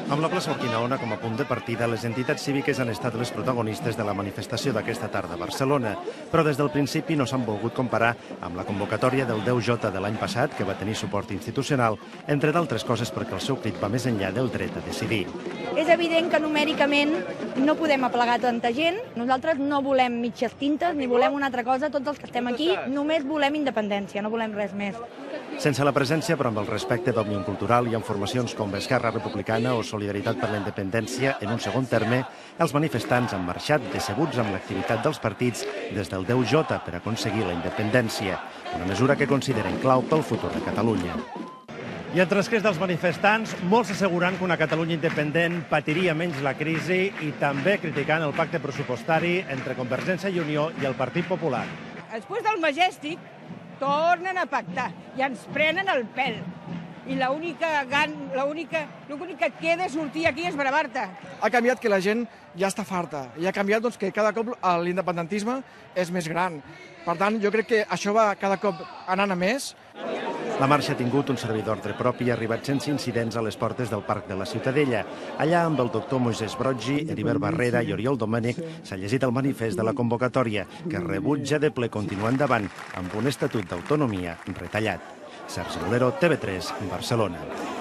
Amb la plaça Urquinaona com a punt de partida, les entitats cíviques han estat les protagonistes de la manifestació d'aquesta tarda a Barcelona, però des del principi no s'han volgut comparar amb la convocatòria del 10J de l'any passat, que va tenir suport institucional, entre d'altres coses perquè el seu crit va més enllà del dret a decidir. És evident que numèricament no podem aplegar tanta gent. Nosaltres no volem mitges tintes ni volem una altra cosa. Tots els que estem aquí només volem independència, no volem res més. Sense la presència, però amb el respecte d'Òmnium Cultural i amb formacions com Esquerra Republicana o Solidaritat per la Independència, en un segon terme, els manifestants han marxat decebuts amb l'activitat dels partits des del 10J per aconseguir la independència, una mesura que consideren clau pel futur de Catalunya. I entre els crits dels manifestants, molts asseguren que una Catalunya independent patiria menys la crisi i també criticant el pacte pressupostari entre Convergència i Unió i el Partit Popular. Després del Majestic tornen a pactar i ens prenen el pèl. I l'únic que queda sortir aquí és bravar-te. Ha canviat que la gent ja està farta i ha canviat que cada cop l'independentisme és més gran. Per tant, jo crec que això va cada cop anant a més. La marxa ha tingut un servei d'ordre propi i ha arribat sense incidents a les portes del Parc de la Ciutadella. Allà, amb el doctor Moisès Broggi, Heribert Barrera i Oriol Domènech, s'ha llegit el manifest de la convocatòria, que rebutja de ple continuar endavant amb un estatut d'autonomia retallat. Sergi Molero, TV3, Barcelona.